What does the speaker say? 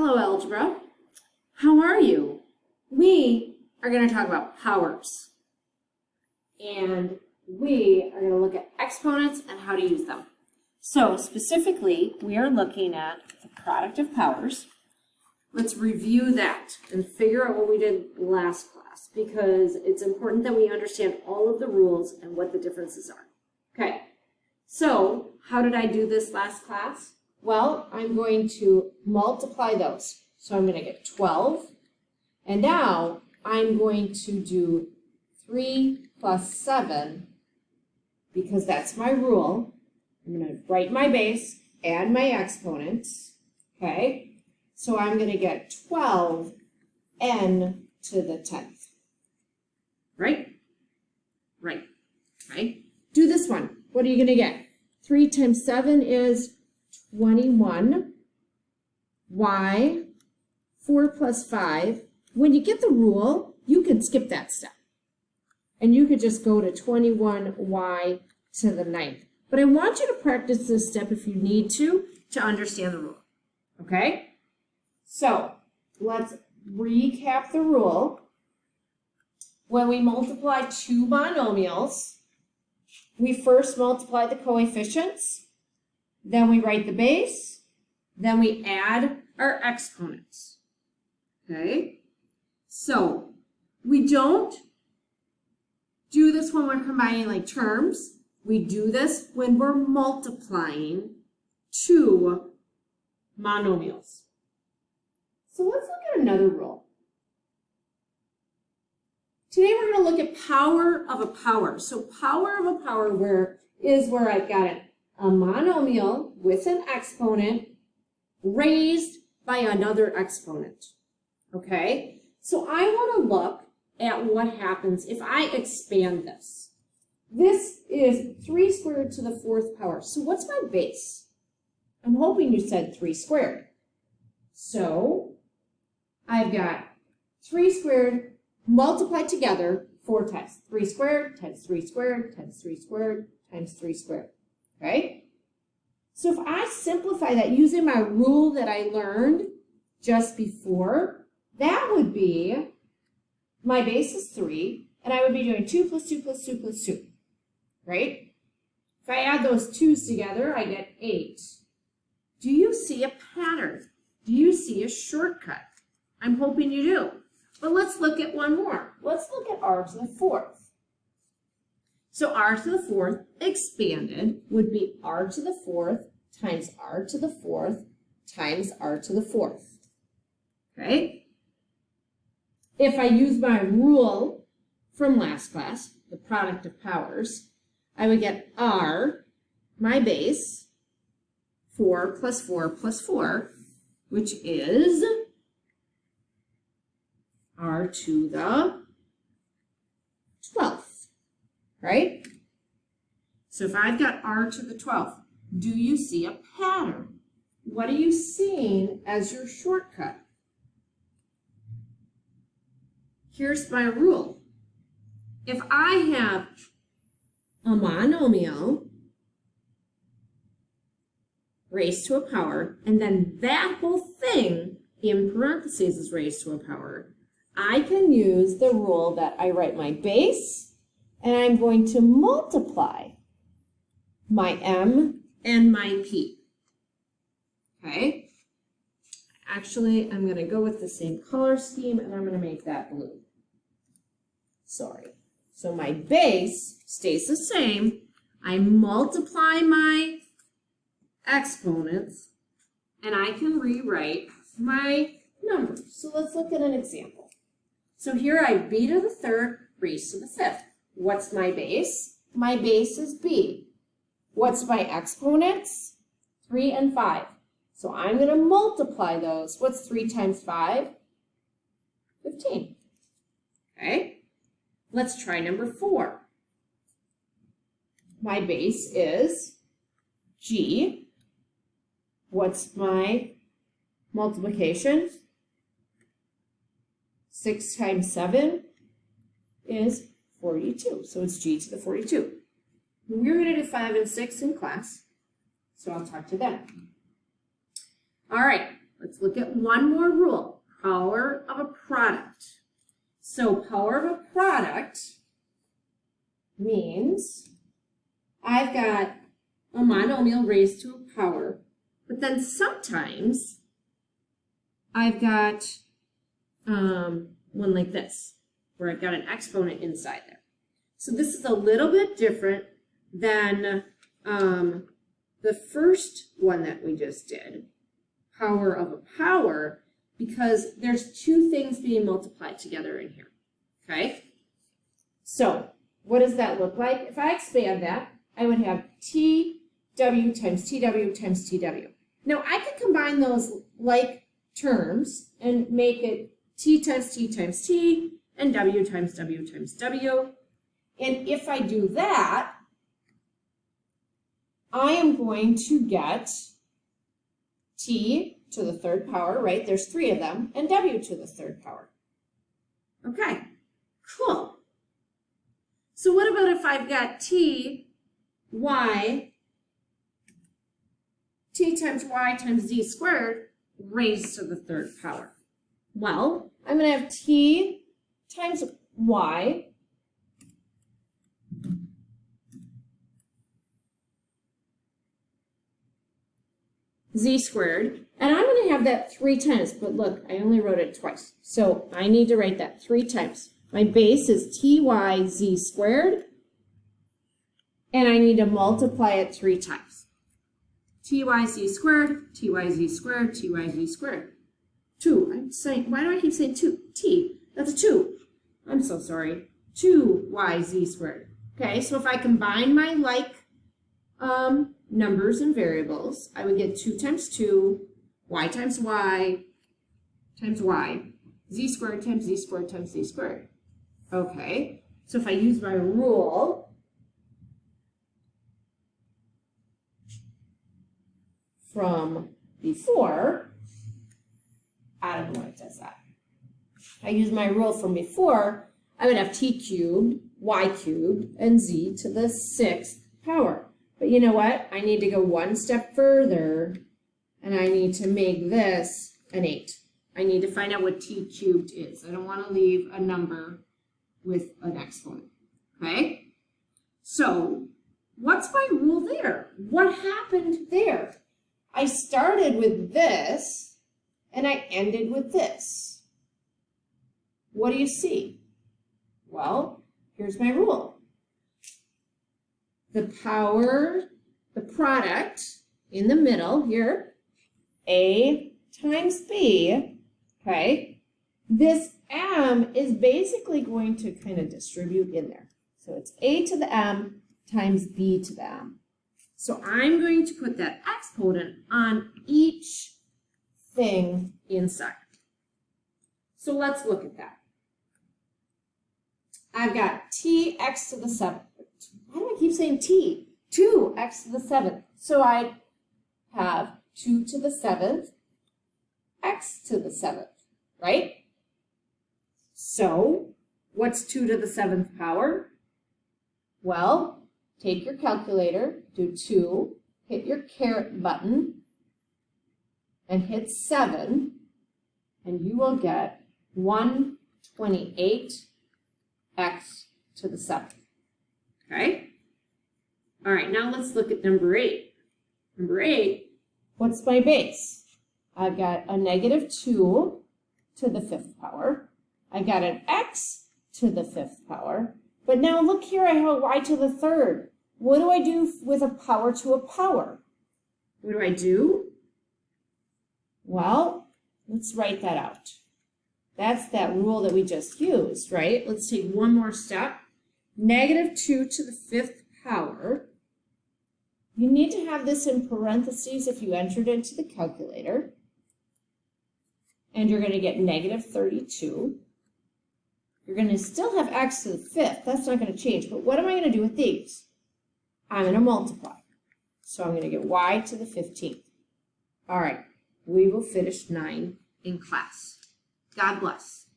Hello, algebra. How are you? We are going to talk about powers. And we are going to look at exponents and how to use them. So specifically, we are looking at the product of powers. Let's review that and figure out what we did last class because it's important that we understand all of the rules and what the differences are. Okay, so how did I do this last class? Well, I'm going to multiply those. So I'm going to get 12. And now I'm going to do 3 plus 7 because that's my rule. I'm going to write my base, add my exponents. Okay, so I'm going to get 12n to the 10th. Right? Right. Right? Do this one. What are you going to get? 3 times 7 is 21. Y. 4 plus 5. When you get the rule, you can skip that step. And you could just go to 21y to the 9th. But I want you to practice this step if you need to understand the rule. Okay? So, let's recap the rule. When we multiply two monomials, we first multiply the coefficients, then we write the base, then we add our exponents. Okay? So, we don't do this when we're combining like terms. We do this when we're multiplying two monomials. So let's look at another rule. Today we're going to look at power of a power. So power of a power is where I've got a monomial with an exponent raised by another exponent. Okay? So I want to look at what happens if I expand this. This is 3 squared to the 4th power. So what's my base? I'm hoping you said 3 squared. So I've got 3 squared multiplied together 4 times. 3 squared times 3 squared times 3 squared times 3 squared. Okay? So if I simplify that using my rule that I learned just before, that would be, my base is 3, and I would be doing 2 plus 2 plus 2 plus 2. Right? If I add those 2's together, I get 8. Do you see a pattern? Do you see a shortcut? I'm hoping you do. But let's look at one more. Let's look at r to the 4th. So r to the 4th expanded would be r to the 4th times r to the 4th times r to the 4th. Okay? If I use my rule from last class, the product of powers, I would get r, my base, 4 plus 4 plus 4, which is r to the 12th, right? So if I've got r to the 12th, do you see a pattern? What are you seeing as your shortcut? Here's my rule. If I have a monomial raised to a power, and then that whole thing in parentheses is raised to a power, I can use the rule that I write my base, and I'm going to multiply my m and my p. Okay? Actually, I'm going to go with the same color scheme, and I'm going to make that blue. Sorry. So my base stays the same. I multiply my exponents, and I can rewrite my numbers. So let's look at an example. So here I b to the 3rd raised to the 5th. What's my base? My base is b. What's my exponents? 3 and 5. So I'm going to multiply those. What's 3 times 5? 15. Okay? Let's try number 4. My base is g. What's my multiplication? 6 times 7 is 42. So it's g to the 42. We're going to do 5 and 6 in class, so I'll talk to them. All right, let's look at one more rule. Power of a product. So power of a product means I've got a monomial raised to a power, but then sometimes I've got one like this, where I've got an exponent inside there. So this is a little bit different than the first one that we just did, power of a power, because there's two things being multiplied together in here, okay? So what does that look like? If I expand that, I would have TW times TW times TW. Now I could combine those like terms and make it T times T times T and W times W times W. And if I do that, I am going to get T to the third power, right? There's 3 of them, and W to the third power. Okay, cool. So what about if I've got T times Y times Z squared raised to the third power? Well, I'm going to have T times Y Z squared, and I'm going to have that 3 times, but look, I only wrote it twice, so I need to write that 3 times. My base is TYZ squared, and I need to multiply it 3 times. TYZ squared, TYZ squared, TYZ squared. 2, I'm saying, why do I keep saying 2? T, that's a 2. I'm so sorry. 2YZ squared. Okay, so if I combine my like numbers and variables, I would get 2 times 2, y times y times y, z squared times z squared times z squared. Okay, so if I use my rule from before, I don't know what it does that. If I use my rule from before, I would have t cubed, y cubed, and z to the 6th power. But you know what? I need to go one step further, and I need to make this an 8. I need to find out what t cubed is. I don't want to leave a number with an exponent, okay? So what's my rule there? What happened there? I started with this, and I ended with this. What do you see? Well, here's my rule. The power, the product in the middle here, A times B, okay? This M is basically going to kind of distribute in there. So it's A to the M times B to the M. So I'm going to put that exponent on each thing inside. So let's look at that. I've got tx to the 7th. Why do I keep saying t? 2x to the 7th. So I have 2 to the 7th, x to the 7th, right? So what's 2 to the 7th power? Well, take your calculator, do 2, hit your caret button, and hit 7, and you will get 128x to the 7th. Okay? All right, now let's look at number 8. Number 8, what's my base? I've got a negative 2 to the 5th power. I got an x to the 5th power. But now look here, I have a y to the 3rd. What do I do with a power to a power? What do I do? Well, let's write that out. That's that rule that we just used, right? Let's take one more step. Negative 2 to the 5th power. You need to have this in parentheses if you entered into the calculator. And you're going to get negative 32. You're going to still have x to the 5th. That's not going to change. But what am I going to do with these? I'm going to multiply. So I'm going to get y to the 15th. All right. We will finish 9 in class. God bless.